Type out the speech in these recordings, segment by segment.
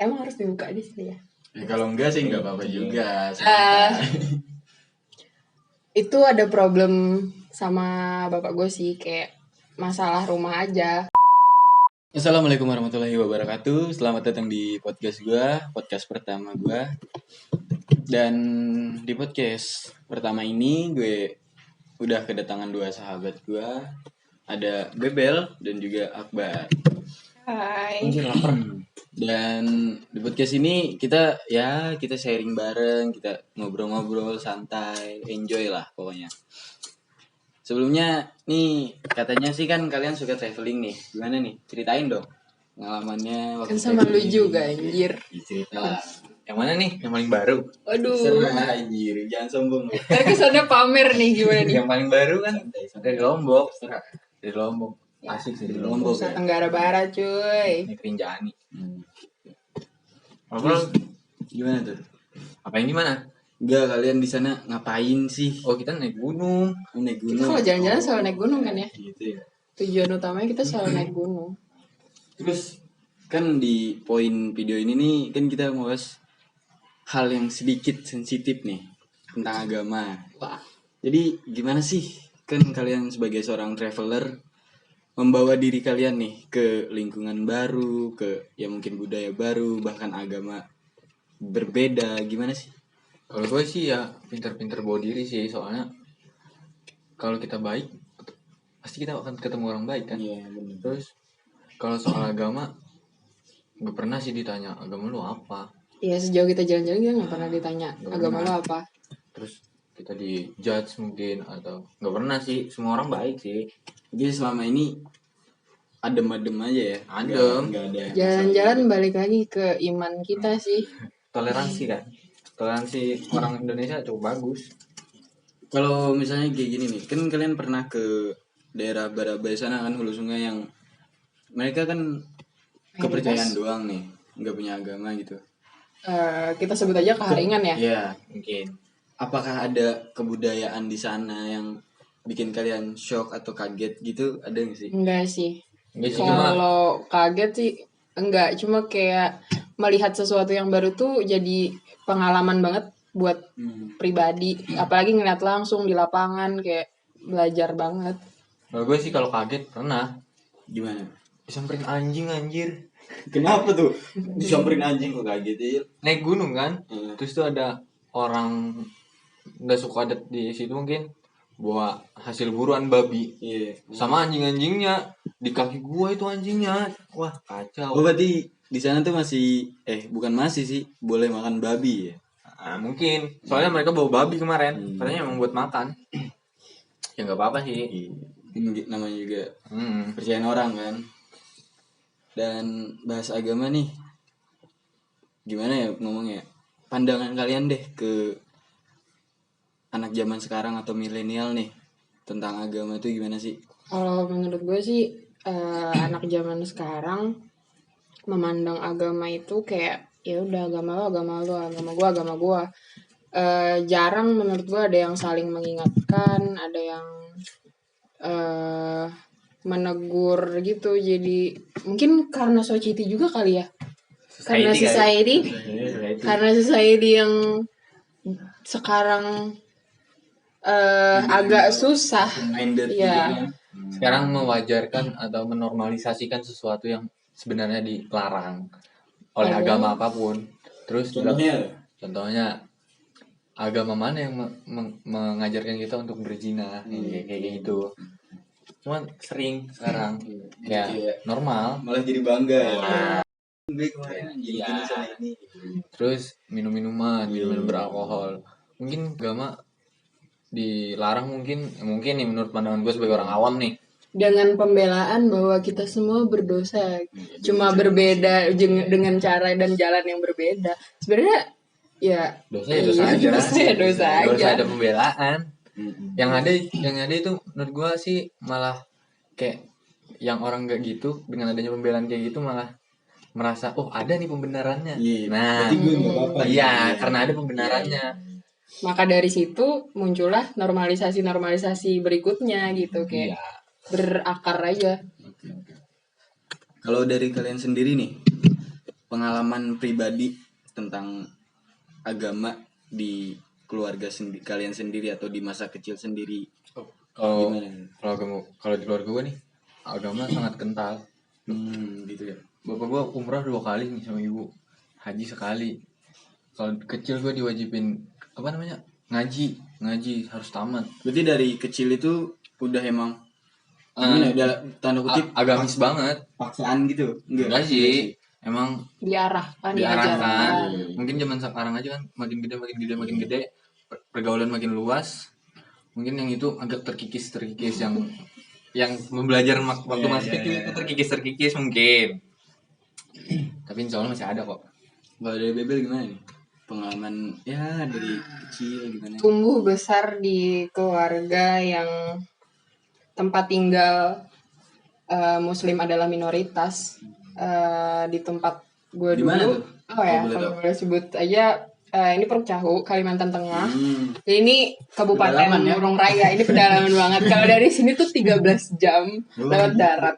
Emang harus dibuka di sini ya? Ya kalau enggak sih enggak apa-apa juga. Itu ada problem sama bapak gue sih, kayak masalah rumah aja. Assalamualaikum warahmatullahi wabarakatuh. Selamat datang di podcast gue, podcast pertama gue. Dan di podcast pertama ini gue udah kedatangan dua sahabat gue. Ada Bebel dan juga Akbar. Hai. Dan di podcast ini kita sharing bareng, kita ngobrol-ngobrol santai, enjoy lah pokoknya. Sebelumnya nih katanya sih kan kalian suka traveling nih. Gimana nih? Ceritain dong pengalamannya waktu Kan sama lu traveling. juga anjir. Cerita lah. Yang mana nih? Yang paling baru? Waduh. Serah anjir, jangan sombong lu. Ntar kesannya pamer nih gimana nih? Yang paling baru kan dari Lombok. Serah. Dari Lombok. Asik sih dari Lombok. Nusa Tenggara Barat cuy. Ini Rinjani. Terus, gimana tuh? Apa yang gimana? Enggak, kalian di sana ngapain sih? Oh, kita naik gunung. Naik Kita gunung. kalau jalan-jalan selalu naik gunung kan ya? Gitu ya. Tujuan utamanya kita selalu naik gunung. Terus kan di poin video ini nih kan kita mau bahas hal yang sedikit sensitif nih tentang agama. Wah. Jadi gimana sih kan kalian sebagai seorang traveler membawa diri kalian nih ke lingkungan baru, ke ya mungkin budaya baru, bahkan agama berbeda, gimana sih? Kalau gue sih ya pinter-pinter bawa diri sih. Soalnya kalau kita baik, pasti kita akan ketemu orang baik kan? Iya, benar. Terus kalau soal agama, gue pernah sih ditanya, agama lu apa? Ya sejauh kita jalan-jalan kita nggak pernah ditanya Nggak agama pernah. lo apa. Terus kita di-judge mungkin atau nggak pernah sih. Semua orang baik sih. Jadi selama ini adem-adem aja ya. Adem. Nggak ada. Jalan-jalan balik lagi ke iman kita sih. Toleransi kan? Toleransi orang Indonesia cukup bagus. Kalau misalnya kayak gini nih, kan kalian pernah ke daerah Barabai sana kan, hulu sungai yang mereka kan kepercayaan doang nih, nggak punya agama gitu. Kita sebut aja keharingan ya. Iya. Mungkin. Apakah ada kebudayaan di sana yang bikin kalian shock atau kaget gitu? Ada nggak sih? Enggak sih. Enggak sih, cuma Kalau kaget sih enggak, cuma kayak melihat sesuatu yang baru tuh jadi pengalaman banget buat pribadi, apalagi ngeliat langsung di lapangan kayak belajar banget. kalau gue sih kalau kaget pernah Gimana? disamperin anjing anjir. Kenapa tuh? Disamperin anjing kok kaget ya? Naik gunung kan. Hmm. Terus tuh ada orang nggak suka adat di situ mungkin bawa hasil buruan babi. Iya. Sama anjing-anjingnya di kaki gua itu anjingnya. Wah, kacau. Oh berarti di sana tuh masih bukan masih sih boleh makan babi ya? Nah, mungkin soalnya mereka bawa babi kemarin. Hmm. Katanya emang buat makan. Ya nggak apa-apa sih. Ini namanya juga Hmm. percayaan orang kan. Dan bahas agama nih, gimana ya ngomongnya? Pandangan kalian deh ke anak zaman sekarang atau milenial nih tentang agama itu gimana sih? Kalau menurut gue sih anak zaman sekarang memandang agama itu kayak ya udah agama lo, agama gua. Jarang menurut gue ada yang saling mengingatkan, ada yang menegur gitu. Jadi mungkin karena society juga kali ya. Karena society yang sekarang agak susah. Minded Iya. gitu. Sekarang mewajarkan atau menormalisasikan sesuatu yang sebenarnya dilarang oleh agama apapun. Terus contohnya agama mana yang mengajarkan kita untuk berzina kayak gitu. Cuman sering sekarang ya normal. Malah jadi bangga ya. Iya. Terus minum-minuman beralkohol. Mungkin agama dilarang mungkin nih menurut pandangan gue sebagai orang awam nih. Dengan pembelaan bahwa kita semua berdosa, cuma berbeda dengan cara dan jalan yang berbeda. Sebenarnya ya dosa aja. Dosa aja. Ada pembelaan. Yang ada itu menurut gue sih malah kayak yang orang gak gitu dengan adanya pembelaan kayak gitu malah merasa ada nih pembenarannya. Nah, iya karena ada pembenarannya. Maka dari situ muncullah normalisasi berikutnya gitu kayak berakar aja. Kalau dari kalian sendiri nih, pengalaman pribadi tentang agama di keluarga kalian sendiri atau di masa kecil sendiri. Kalau Gimana? kalau di keluarga gue nih agama sangat kental. Gitu ya. Bapak gue umrah 2 kali nih sama ibu, haji sekali. Kalau kecil gue diwajibin ngaji harus tamat. Berarti dari kecil itu udah emang gimana ya, tanda kutip agamis banget. paksaan gitu. Enggak sih. Emang diarahkan, diarahkan. diajarkan. Mungkin zaman sekarang aja kan makin gede, pergaulan makin luas. Mungkin yang itu agak terkikis yang belajar waktu masih kecil itu terkikis mungkin. Tapi insya Allah masih ada kok. Kalau dari Bebel gimana nih? Pengalaman ya dari kecil gimana? Tumbuh besar di keluarga yang tempat tinggal Muslim adalah minoritas. Di tempat gue Di mana dulu. tuh? Oh ya, boleh kalau tahu. boleh sebut aja. Ini Percahu, Kalimantan Tengah. Ini Kabupaten Pedalaman ya? Murung Raya. Ini pedalaman banget. Kalau dari sini tuh 13 jam lewat darat.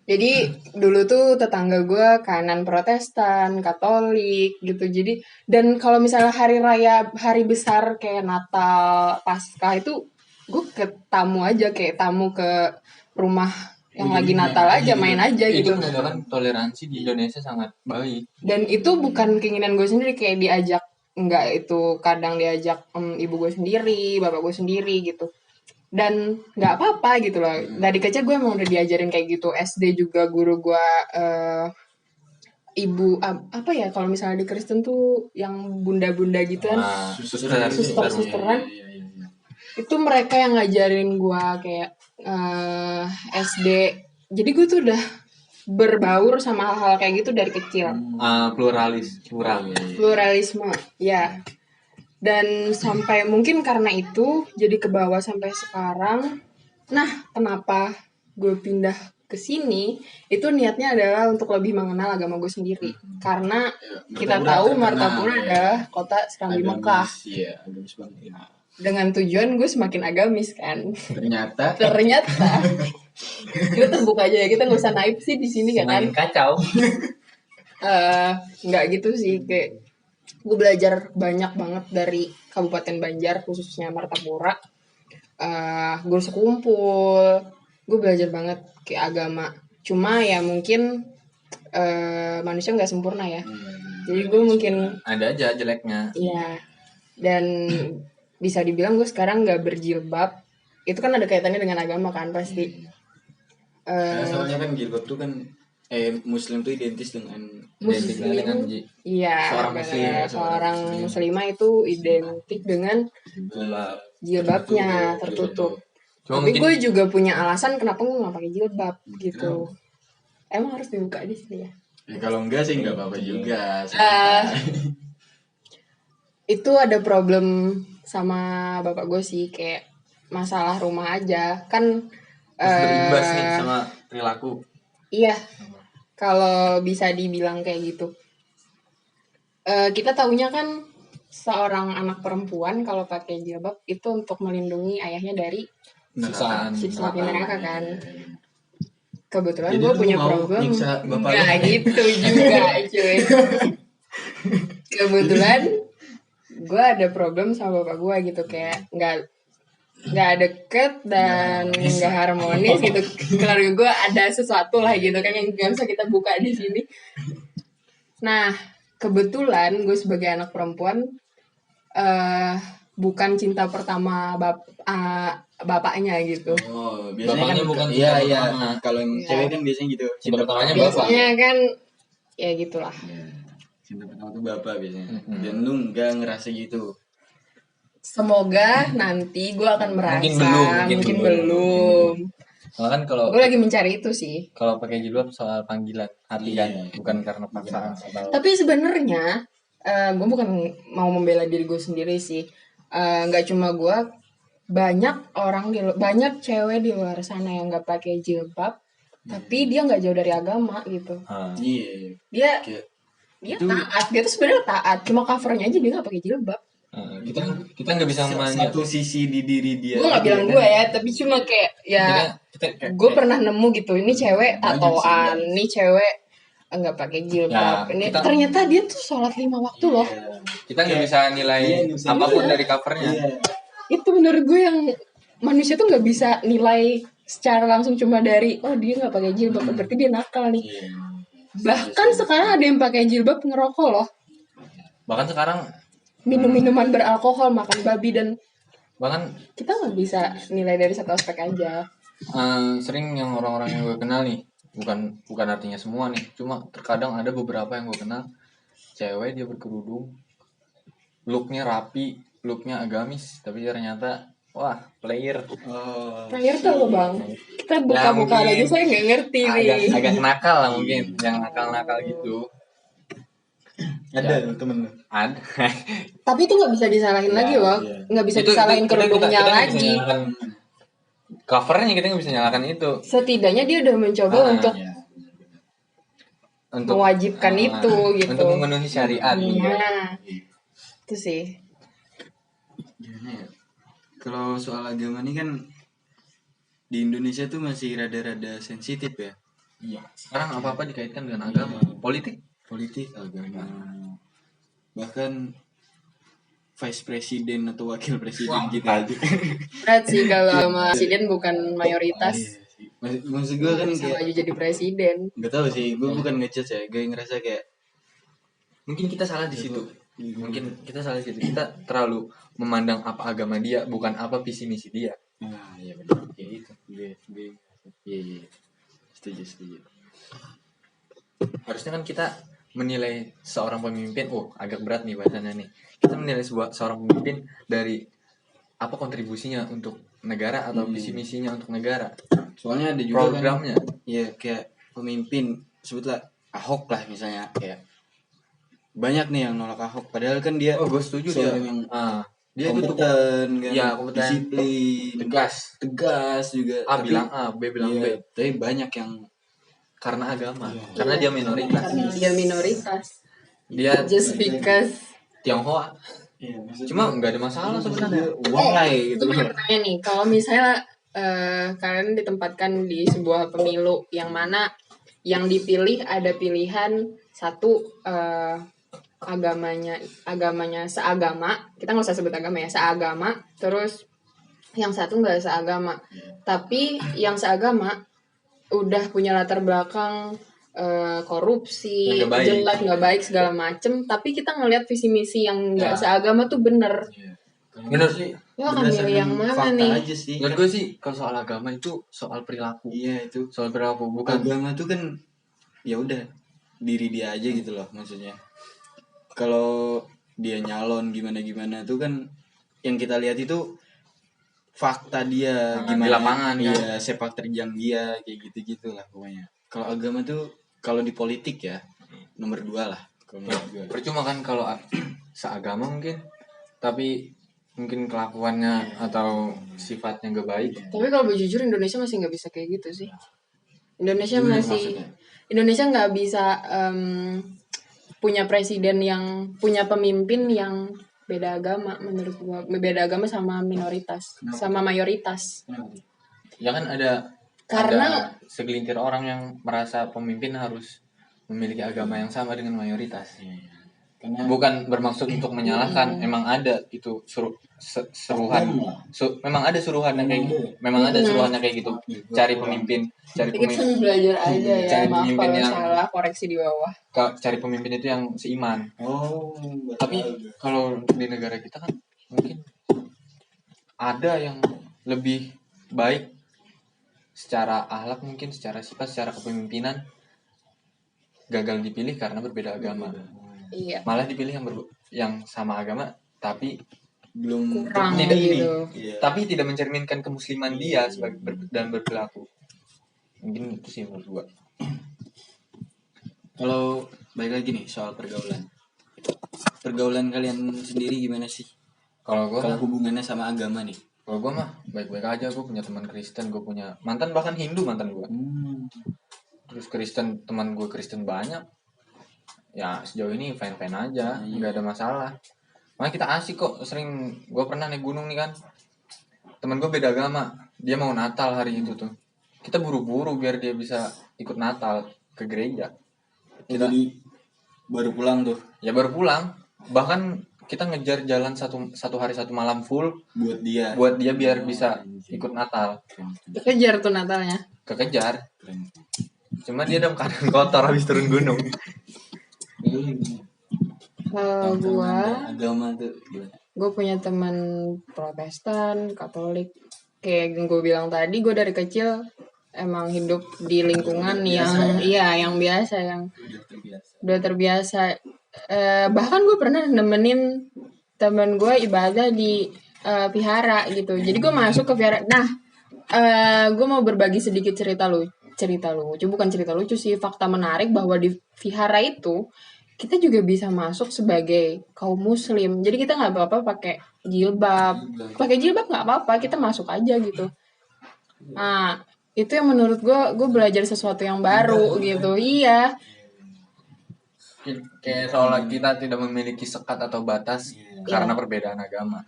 Jadi dulu tuh tetangga gue kanan Protestan, Katolik gitu. Jadi dan kalau misalnya hari raya, hari besar kayak Natal, Paskah itu gue ke tamu aja, kayak tamu ke rumah yang lagi Natal aja, main aja Itu gitu. menandakan toleransi di Indonesia sangat baik. Dan itu bukan keinginan gue sendiri, kayak diajak, enggak, itu kadang diajak ibu gue sendiri, bapak gue sendiri gitu. Dan nggak apa-apa gitu loh. Dari kecil gue emang udah diajarin kayak gitu. SD juga guru gue ibu apa ya, kalau misalnya di Kristen tuh yang bunda-bunda gitu kan, susteran. Itu mereka yang ngajarin gue kayak SD. Jadi gue tuh udah berbaur sama hal-hal kayak gitu dari kecil. Pluralisme, ya. Dan sampai mungkin karena itu jadi ke bawah sampai sekarang. Nah, kenapa gue pindah ke sini? Itu niatnya adalah untuk lebih mengenal agama gue sendiri. Karena kita tahu Martapura adalah kota Serambi Mekah. Iya, agamis banget. Ya. Dengan tujuan gue semakin agamis kan. Ternyata kita terbuka aja ya, kita nggak usah naif sih di sini ya kan. Kacau. Nggak gitu sih, kayak gue belajar banyak banget dari Kabupaten Banjar, khususnya Martapura. Gue sekumpul, gue belajar banget kayak agama. Cuma ya mungkin manusia nggak sempurna ya. Jadi gue mungkin ada aja jeleknya. Iya. Dan bisa dibilang gue sekarang nggak berjilbab. Itu kan ada kaitannya dengan agama kan pasti. Soalnya kan jilbab tuh kan Muslim tuh identik dengan Iya, seorang muslimah itu identik dengan jilbabnya tertutup. Tapi gue juga punya alasan kenapa gue nggak pakai jilbab gitu. Emang harus dibuka di sini ya? Kalau enggak sih nggak apa-apa juga. Itu ada problem sama bapak gue sih, kayak masalah rumah aja kan. Berimbas nih sama perilaku. Iya. Kalau bisa dibilang kayak gitu. Kita taunya kan seorang anak perempuan kalau pakai jilbab itu untuk melindungi ayahnya dari siksa api neraka kan. Kebetulan gue punya problem. Nggak gitu juga cuy. Kebetulan gue ada problem sama bapak gue gitu, kayak nggak deket dan nggak harmonis gitu. Keluarga gue ada sesuatu lah gitu kan yang nggak bisa kita buka di sini. Nah, kebetulan gue sebagai anak perempuan bukan cinta pertama bapaknya gitu. Oh, biasanya bapaknya kan bukan iya. Kalau yang Iya. cewek kan biasanya gitu. Cinta pertamanya bapak. Biasanya kan ya gitulah. Cinta pertama tuh bapak biasanya. Dan lu nggak ngerasa gitu. Semoga nanti gue akan merasa. Mungkin belum. Soalnya kan kalau Gue lagi mencari itu sih. Kalau pakai jilbab soal panggilan hati kan, bukan karena paksaan. Tapi sebenarnya gue bukan mau membela diri gue sendiri sih. Nggak cuma gue, banyak cewek di luar sana yang nggak pakai jilbab, tapi dia nggak jauh dari agama gitu. Iya. Dia taat, dia tuh sebenarnya taat, cuma covernya aja dia nggak pakai jilbab. Kita nggggak bisa satu sisi di diri dia. Gue nggak bilang gue ya, tapi cuma kayak ya gue pernah nemu gitu, ini cewek tatoan, ini cewek nggak pakai jilbab. Ya, Ini kita- ternyata dia tuh sholat 5 waktu loh. Kita nggak bisa nilai Iya, nggak bisa apapun nilai. dari covernya. Iya. Itu menurut gue yang manusia tuh nggak bisa nilai secara langsung cuma dari oh dia nggak pakai jilbab berarti dia nakal nih. Iya. Bahkan sekarang ada yang pakai jilbab ngerokok loh, Bahkan sekarang minum minuman beralkohol, makan babi, dan bahkan kita nggak bisa nilai dari satu aspek aja. sering yang orang-orang yang gue kenal nih, bukan artinya semua nih, cuma terkadang ada beberapa yang gue kenal cewek dia berkerudung, looknya rapi, looknya agamis, tapi ternyata wah player, Oh. Player tuh apa bang? Kita buka-buka mungkin aja saya nggak ngerti nih. agak nakal lah mungkin, yang nakal-nakal gitu. Ada temen lu. Ada. Tapi itu nggak bisa disalahin lagi loh, iya. nggak bisa Itu- disalahin kita- kerudungnya kita nggak bisa lagi. nyalakan covernya, kita nggak bisa nyalakan itu Setidaknya dia udah mencoba untuk Iya. untuk mewajibkan itu gitu. untuk memenuhi syariat. Nah, itu sih. Gimana ya? Kalau soal agama nih kan di Indonesia tuh masih rada-rada sensitif ya. Iya. Sekarang apa-apa dikaitkan dengan agama, politik. Politik, agama. Bahkan vice presiden atau wakil presiden kita aja. Berat sih kalau sama presiden bukan mayoritas. Maksud gue kan Sama kayak aja jadi presiden. nggak tahu sih, gue bukan ngejudge ya, gue ngerasa kayak Mungkin kita salah di situ. Mungkin kita salah di situ. Kita terlalu memandang apa agama dia, bukan apa visi misi dia. nah iya benar kayak itu. Iya. Setuju. Harusnya kan kita menilai seorang pemimpin, agak berat nih bahasanya nih. Kita menilai seorang pemimpin dari apa kontribusinya untuk negara atau visi misinya untuk negara. Soalnya ada juga Programnya. kan, ya kayak pemimpin sebutlah Ahok lah misalnya, kayak banyak nih yang nolak Ahok padahal kan dia Gue setuju dia. seorang yang Dia itu kompeten kan, Iya, kompeten. disiplin, tegas juga. A bilang A, B bilang iya, B. tapi banyak yang Karena agama, Iya. karena dia minoritas. Karena dia minoritas. Dia Just because. Tionghoa. Cuma nggak ada masalah sebenarnya. why gitu Gue punya pertanyaan nih, kalau misalnya kalian ditempatkan di sebuah pemilu yang mana yang dipilih ada pilihan satu agamanya seagama, kita nggak usah sebut agama ya, seagama, terus yang satu nggak seagama, tapi yang seagama udah punya latar belakang korupsi, Nggak baik. jelek, nggak baik segala macem, tapi kita ngelihat visi misi yang nggak Ya. seagama tuh bener. Menurut sih, Lo akan milih yang mana fakta nih? aja sih. menurut gue sih kalau soal agama itu soal perilaku. Iya itu. Soal perilaku bukan. Agama tuh kan ya udah diri dia aja gitu loh maksudnya. Kalau dia nyalon gimana tuh kan yang kita lihat itu fakta dia Di gimana lapangan, kan? iya, sepak terjang dia kayak gitu lah pokoknya. Kalau agama tuh kalau di politik ya nomor 2 lah kalau menurut gue. Percuma kan kalau seagama mungkin, tapi mungkin kelakuannya atau sifatnya gak baik. Tapi kalau jujur Indonesia masih nggak bisa kayak gitu sih. Indonesia Gimana masih maksudnya? Indonesia nggak bisa punya presiden yang punya pemimpin yang beda agama menurut gua, beda agama sama minoritas, sama mayoritas. Ya kan ada Karena- segelintir orang yang merasa pemimpin harus memiliki agama yang sama dengan mayoritas. Karena Bukan bermaksud untuk menyalahkan, emang ada itu seruhan. Memang ada suruhannya kayak gitu. Memang ada suruhannya kayak gitu. Cari pemimpin, Kita sambil belajar aja ya, Cari maaf pemimpin kalau yang- salah, koreksi di bawah. cari pemimpin itu yang seiman. baru Tapi tahu gue. kalau di negara kita kan mungkin ada yang lebih baik secara akhlak, mungkin secara sifat, secara kepemimpinan, gagal dipilih karena berbeda agama. Iya, Malah dipilih yang sama agama tapi belum kurang tidak ini. gitu. Iya. Tapi tidak mencerminkan kemusliman dia sebagai dan berperilaku. Mungkin itu sih menurut gua. Kalau balik lagi nih soal pergaulan. Pergaulan kalian sendiri gimana sih? Kalau Kalau gua hubungannya sama agama nih. mah baik-baik aja. Gua punya teman Kristen, gua punya mantan bahkan Hindu mantan gua. Terus Kristen, teman gue Kristen banyak. Ya sejauh ini fine-fine aja, nggak ada masalah. Makanya kita asik kok. Sering gue pernah naik gunung nih kan, teman gue beda agama, dia mau Natal hari itu tuh. Kita buru-buru biar dia bisa ikut Natal ke gereja. kita Jadi baru pulang tuh ya baru pulang, bahkan kita ngejar jalan satu hari satu malam full buat dia. biar bisa ikut Natal. Kejar tuh Natalnya. Kekejar, cuma dia dalam keadaan kotor habis turun gunung. Kalau agama tuh gimana? gue punya teman Protestan, Katolik. Kayak yang gue bilang tadi, gue dari kecil emang hidup di lingkungan yang biasa, yang udah terbiasa. Bahkan gue pernah nemenin temen gue ibadah di vihara gitu. Jadi gue masuk ke vihara. Nah, gue mau berbagi sedikit cerita lucu, bukan cerita lucu sih, fakta menarik bahwa di vihara itu kita juga bisa masuk sebagai kaum muslim. Jadi kita nggak apa-apa pakai jilbab nggak apa-apa, kita masuk aja gitu. Nah, itu yang menurut gue belajar sesuatu yang baru gitu. Iya. Kayak seolah kita tidak memiliki sekat atau batas karena perbedaan agama.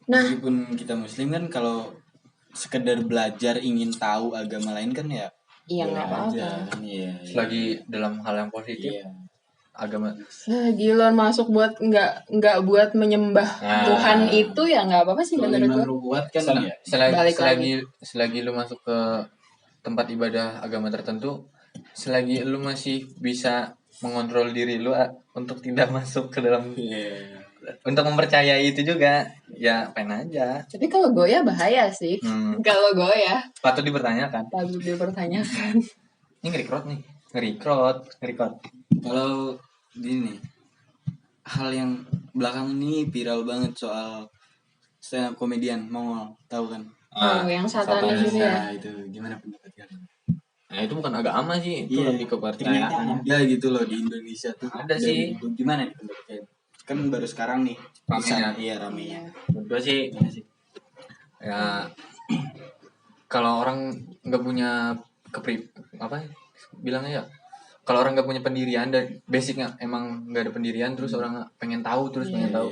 Nah, meskipun kita muslim kan, kalau sekedar belajar ingin tahu agama lain kan ya iya boleh nggak apa-apa. aja kan. Iya. Selagi dalam hal yang positif, Iya. agama Gila, masuk buat nggak buat menyembah Tuhan itu ya nggak apa-apa sih menurut gue. Buat kan ya. selagi lu masuk ke tempat ibadah agama tertentu, selagi lu masih bisa mengontrol diri lu untuk tidak masuk ke dalam, untuk mempercayai itu juga, ya pengen aja. Tapi kalau goyah bahaya sih. Kalau goyah Patut dipertanyakan. Ini nge-record. Kalau gini nih, hal yang belakang ini viral banget soal stand up komedian Mongol, tahu kan? yang satanis itu ya. Nah, itu gimana pendapat kalian? Nah, itu bukan agama sih, itu lebih ke kepercayaan. Ada gitu loh di Indonesia tuh. Ada sih. Gimana nih pendapat kalian? Kan baru sekarang nih Ramenya. Iya, ramenya. Menurut gue sih, ya kalau orang nggak punya bilangnya ya, kalau orang nggak punya pendirian dan basicnya emang nggak ada pendirian, terus orang pengen tahu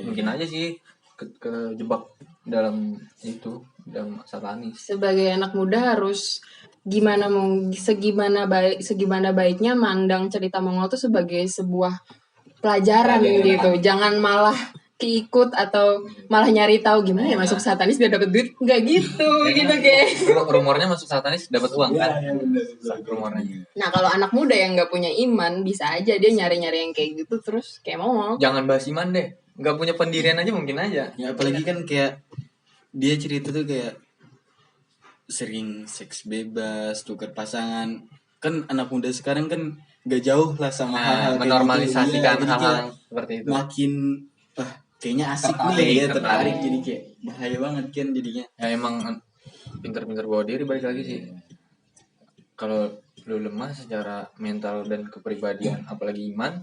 mungkin aja sih kejebak dalam itu, dalam satanis. Sebagai anak muda harus segimana baiknya mandang cerita Mongol tuh sebagai sebuah pelajaran gitu. Jangan malah keikut atau malah nyari tahu gimana ya masuk satanis biar dapat duit, nggak gitu kayak. Rumornya masuk satanis dapat uang kan? Rumornya. Nah, kalau anak muda yang nggak punya iman, bisa aja dia nyari-nyari yang kayak gitu terus kayak Mongol. Jangan bahas iman deh, nggak punya pendirian aja mungkin aja. Ya apalagi kan kayak dia cerita tuh kayak sering seks bebas, tukar pasangan. Kan anak muda sekarang kan gak jauh lah sama hal-hal menormalisasikan gitu. hal-hal seperti itu. Makin kayaknya asik nih ya, tertarik, jadi kayak bahaya banget kan jadinya. Ya emang pinter-pinter bawa diri, balik lagi sih. Kalau lu lemah secara mental dan kepribadian, apalagi iman,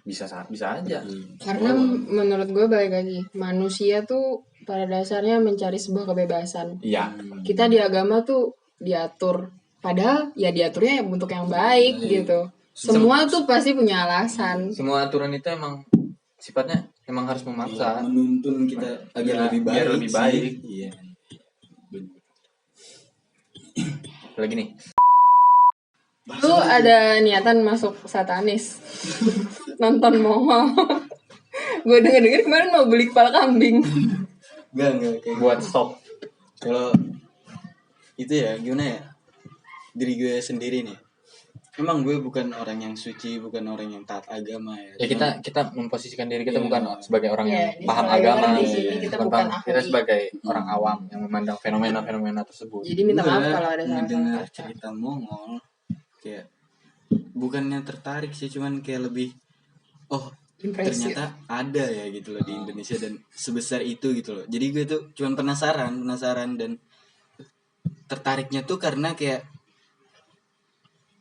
bisa aja. Karena menurut gue balik lagi, manusia tuh pada dasarnya mencari sebuah kebebasan. Iya. Kita di agama tuh diatur, padahal ya diaturnya untuk yang baik gitu. Semua tuh pasti punya alasan. Semua aturan itu emang sifatnya emang harus memaksa, menuntun kita agar lebih baik. Iya. Lagi nih. Lu ada niatan masuk satanis? Nonton Mongol. Gue denger kemarin mau beli kepala kambing. Enggak kayak buat stop. Kalau itu ya gimana ya, diri gue sendiri nih, emang gue bukan orang yang suci, bukan orang yang taat agama ya. Ya kita memposisikan diri kita bukan sebagai orang yang paham agama. Kita sebagai orang awam yang memandang fenomena tersebut. Jadi minta maaf kalau ada salah. Dengar cerita Mongol kayak bukannya tertarik sih, cuman kayak lebih impresi. Ternyata ada ya gitu loh di Indonesia dan sebesar itu gitu loh. Jadi gue tuh cuman penasaran dan tertariknya tuh karena kayak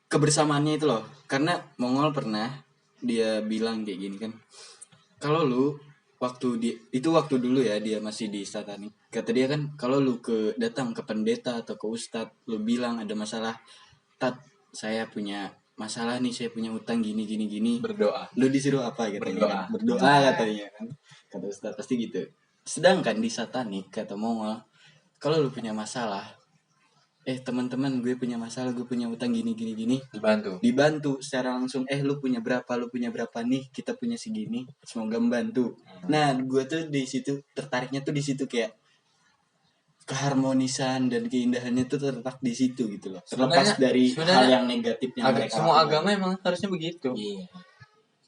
kebersamaannya itu loh. Karena Mongol pernah dia bilang kayak gini kan, kalau lu waktu dulu ya dia masih di satanik, kata dia kan, kalau lu datang ke pendeta atau ke ustadz, lu bilang ada masalah, tat saya punya masalah nih, saya punya utang gini, berdoa. Lu disuruh apa gitu? Berdoa katanya kan, kata ustadz pasti gitu. Sedangkan di satanik kata Mongol, kalau lu punya masalah, teman-teman gue punya masalah, gue punya utang gini dibantu secara langsung. Lu punya berapa nih, kita punya segini, semoga membantu. Nah gue tuh di situ tertariknya tuh di situ, kayak keharmonisan dan keindahannya tuh terletak di situ gitu loh, terlepas dari hal yang negatif yang mereka semua lakukan. agama emang harusnya begitu.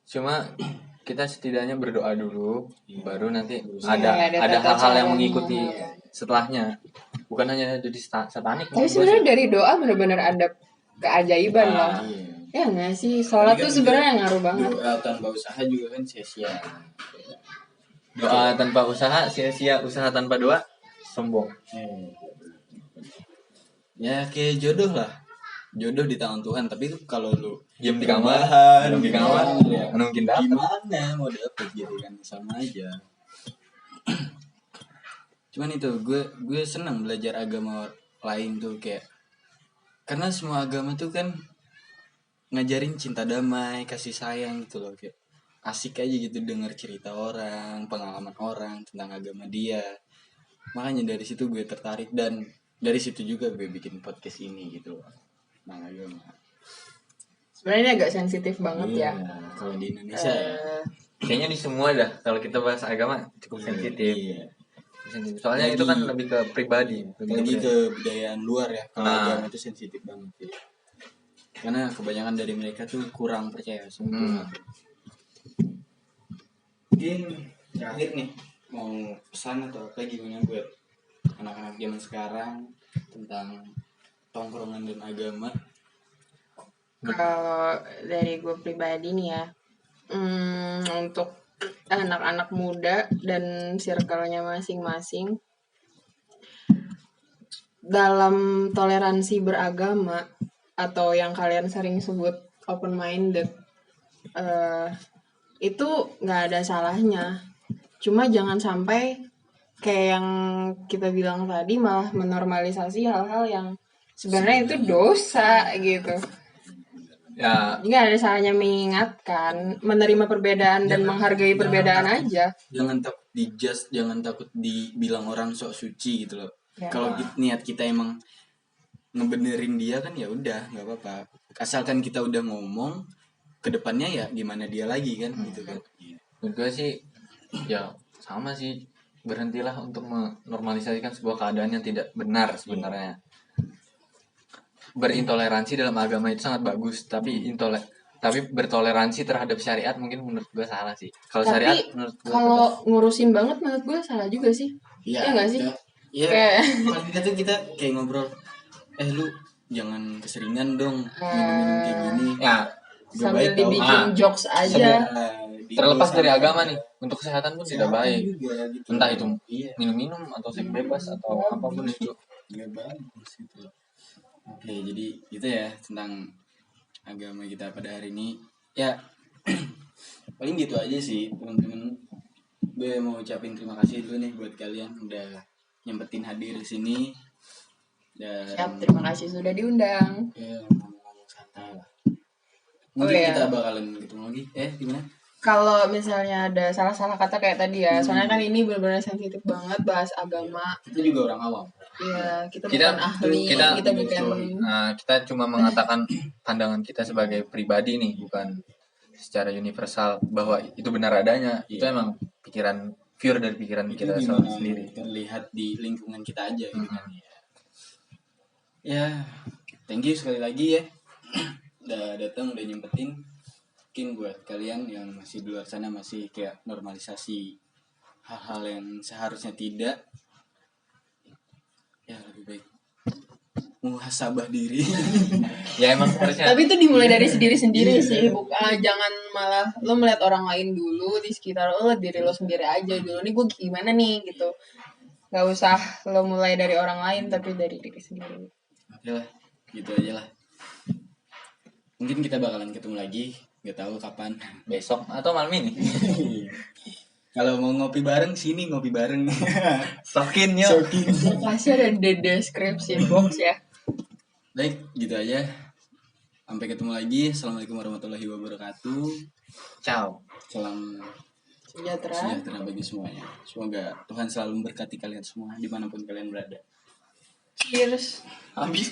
Cuma kita setidaknya berdoa dulu, baru nanti ada hal-hal yang mengikuti setelahnya, bukan hanya jadi satanik. Tapi sebenarnya dari doa benar-benar ada keajaiban loh. Ya nggak sih, sholat tuh sebenarnya ngaruh banget. Doa tanpa usaha juga kan sia-sia. Doa tanpa usaha sia-sia, usaha tanpa doa sombong. Ya kayak jodoh lah, jodoh di tangan Tuhan, tapi kalau lu Diam di kamar, ya mungkin dapat. Gimana mau dapet gitu kan, sama aja. Cuman itu gue senang belajar agama lain tuh, kayak karena semua agama tuh kan ngajarin cinta damai, kasih sayang gitu loh, kayak asik aja gitu denger cerita orang, pengalaman orang tentang agama dia. Makanya dari situ gue tertarik, dan dari situ juga gue bikin podcast ini gitu loh, tentang agama. Sebenarnya ini agak sensitif banget ya. Kalau di Indonesia kayaknya di semua dah kalau kita bahas agama cukup sensitif. Soalnya itu kan lebih ke pribadi, lebih ke budayaan luar ya. Kalau agama itu sensitif banget ya. Karena kebanyakan dari mereka tuh kurang percaya sama Tuhan. Mungkin terakhir nih, mau pesan atau apa gimana buat anak-anak zaman sekarang tentang tongkrongan dan agama? Kalau dari gue pribadi nih ya, untuk anak-anak muda dan circle-nya masing-masing, dalam toleransi beragama atau yang kalian sering sebut open minded, itu nggak ada salahnya. Cuma jangan sampai kayak yang kita bilang tadi malah menormalisasi hal-hal yang sebenarnya itu dosa gitu. Ya, nggak ada salahnya mengingatkan, menerima perbedaan dan menghargai perbedaan aja. Jangan takut dijudge, jangan takut dibilang orang sok suci gitu loh. Ya. Kalau niat kita emang ngebenerin dia kan, ya udah nggak apa-apa. Asalkan kita udah ngomong, kedepannya ya gimana dia lagi kan gitu kan. Menurut gue sih ya sama sih, berhentilah untuk menormalisasikan sebuah keadaan yang tidak benar sebenarnya. Berintoleransi dalam agama itu sangat bagus, tapi bertoleransi terhadap syariat mungkin menurut gue salah sih. Kalau syariat menurut gue kalau ngurusin banget menurut gue salah juga sih. Iya nggak sih? Iya. Kayak kita kayak ngobrol, lu jangan keseringan dong minum-minum kayak gini. Ya, sambil dibikin jokes aja. Terlepas dari agama nih, untuk kesehatan pun tidak baik. Gitu. Entah itu minum-minum atau seks bebas atau apapun itu. Nggak bagus gitu. Oke, jadi itu ya tentang agama kita pada hari ini. Ya, paling gitu aja sih teman-teman. Gue mau ucapin terima kasih dulu nih buat kalian udah nyempetin hadir di sini. Dan siap, terima kasih sudah diundang. Ya, ngomong santai lah. Mungkin kita bakalan ketemu lagi. Gimana? Kalau misalnya ada salah-salah kata kayak tadi ya, soalnya kan ini benar-benar sensitif banget bahas agama. Kita juga orang awam. Iya, kita bukan ahli, kita bukan. Kita cuma mengatakan pandangan kita sebagai pribadi nih, bukan secara universal bahwa itu benar adanya. Itu emang pikiran pure dari pikiran itu kita sendiri. Terlihat di lingkungan kita aja gitu kan. Ya, thank you sekali lagi ya. Udah datang, udah nyempetin. Mungkin buat kalian yang masih di luar sana masih kayak normalisasi hal-hal yang seharusnya tidak, ya lebih baik muhasabah diri. Ya emang harusnya. Tapi itu dimulai dari diri sendiri sih, bukan jangan malah lo melihat orang lain dulu di sekitar lo, diri lo sendiri aja dulu. Nih gue gimana nih gitu. Gak usah lo mulai dari orang lain, tapi dari diri sendiri. Oke lah, gitu aja lah. Mungkin kita bakalan ketemu lagi. Gak tahu kapan, besok atau malam ini. Kalau mau ngopi bareng sini, ngopi bareng. Sokin yuk. Pasti ada di deskripsi box ya. Baik, gitu aja. Sampai ketemu lagi. Assalamualaikum warahmatullahi wabarakatuh. Ciao. Salam sejahtera bagi semuanya. Semoga Tuhan selalu memberkati kalian semua dimanapun kalian berada. Cheers. Habis.